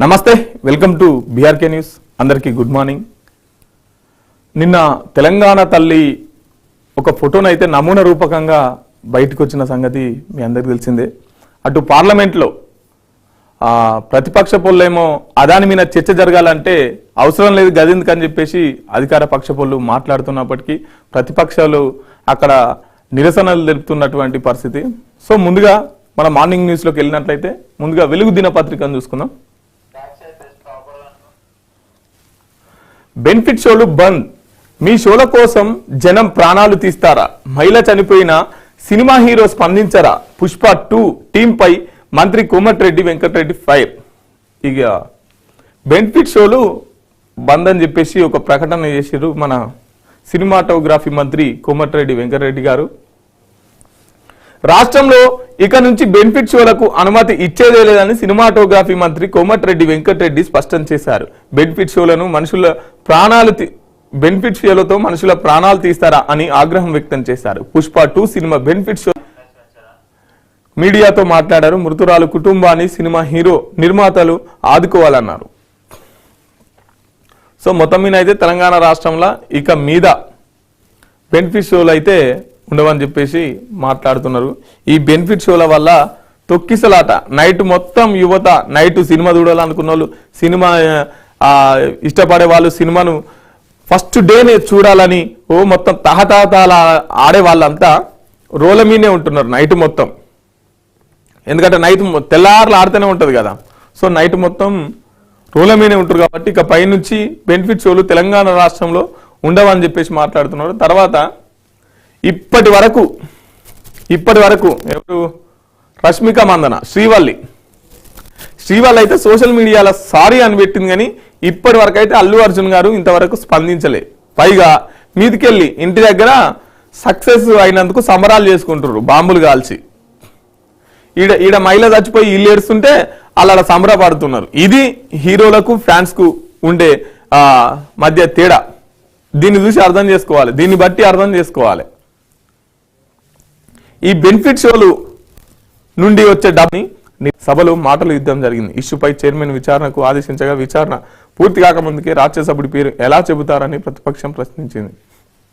నమస్తే, welcome to BRK news. అందరికీ good morning. నిన్న తెలంగాణ తల్లి ఒక ఫోటోనైతే నమూనా రూపకంగా బయటకు వచ్చిన సంగతి మీ అందరికీ తెలిసిందే. అటు పార్లమెంట్లో ప్రతిపక్ష పొల్లేమో అదాని మీద చర్చ జరగాలంటే అవసరం లేదు గదిందుకని చెప్పేసి అధికార పక్ష పొల్లు మాట్లాడుతున్నప్పటికీ ప్రతిపక్షాలు అక్కడ నిరసనలు తెలుపుతున్నటువంటి పరిస్థితి. సో ముందుగా మన మార్నింగ్ న్యూస్లోకి వెళ్ళినట్లయితే ముందుగా వెలుగు దినపత్రికను చూసుకుందాం. బెనిఫిట్ షోలు బంద్, మీ షోల కోసం జనం ప్రాణాలు తీస్తారా? మహిళ చనిపోయిన సినిమా హీరో స్పందించరా? పుష్ప 2 టీంపై మంత్రి కోమటిరెడ్డి వెంకటరెడ్డి ఫైర్. ఇక బెనిఫిట్ షోలు బంద్ అని చెప్పేసి ఒక ప్రకటన చేశారు మన సినిమాటోగ్రఫీ మంత్రి కోమటిరెడ్డి వెంకటరెడ్డి గారు. రాష్ట్రంలో ఇక నుంచి బెనిఫిట్ షోలకు అనుమతి ఇచ్చేదే లేదని సినిమాటోగ్రఫీ మంత్రి కోమటిరెడ్డి వెంకటరెడ్డి స్పష్టం చేశారు. బెనిఫిట్ షోలను బెనిఫిట్ షోలతో మనుషుల ప్రాణాలు తీస్తారా అని ఆగ్రహం వ్యక్తం చేశారు. పుష్ప 2 సినిమా బెనిఫిట్ షో మీడియాతో మాట్లాడారు. మృతురాలు కుటుంబాన్ని సినిమా హీరో నిర్మాతలు ఆదుకోవాలన్నారు. సో మొత్తం మీద అయితే తెలంగాణ రాష్ట్రంలో ఇక మీద బెనిఫిట్ షోలు అయితే ఉండవని చెప్పేసి మాట్లాడుతున్నారు. ఈ బెనిఫిట్ షోల వల్ల తొక్కిసలాట, నైట్ మొత్తం యువత నైట్ సినిమా చూడాలనుకున్న వాళ్ళు, సినిమా ఇష్టపడే వాళ్ళు సినిమాను ఫస్ట్ డేనే చూడాలని మొత్తం తహతహతాల ఆడే వాళ్ళంతా రోల మీదే ఉంటున్నారు నైట్ మొత్తం. ఎందుకంటే నైట్ తెల్లారులు ఆడితేనే ఉంటుంది కదా. సో నైట్ మొత్తం రోల మీదే ఉంటారు కాబట్టి ఇక పైనుంచి బెనిఫిట్ షోలు తెలంగాణ రాష్ట్రంలో ఉండవని చెప్పేసి మాట్లాడుతున్నారు. తర్వాత ఇప్పటి వరకు ఎవరు రష్మిక మందన శ్రీవల్లి అయితే సోషల్ మీడియాలో సారీ అని పెట్టింది, కానీ ఇప్పటి వరకు అయితే అల్లు అర్జున్ గారు ఇంతవరకు స్పందించలే. పైగా మీదికెళ్ళి ఇంటి దగ్గర సక్సెస్ అయినందుకు సంబరాలు చేసుకుంటారు బాంబులు కాల్చి. ఈడ మహిళ చచ్చిపోయి ఇల్లు ఏడుస్తుంటే అలా సంబరపడుతున్నారు. ఇది హీరోలకు ఫ్యాన్స్ కు ఉండే మధ్య తేడా. దీన్ని చూసి అర్థం చేసుకోవాలి, దీన్ని బట్టి అర్థం చేసుకోవాలి. ఈ బెనిఫిట్ షోలు నుండి వచ్చే డబ్బుని సభలో మాటలు యుద్ధం జరిగింది. ఇష్యూపై చైర్మన్ విచారణకు ఆదేశించగా విచారణ పూర్తి కాకముందుకే రాజ్యసభ్యుడి పేరు ఎలా చెబుతారని ప్రతిపక్షం ప్రశ్నించింది.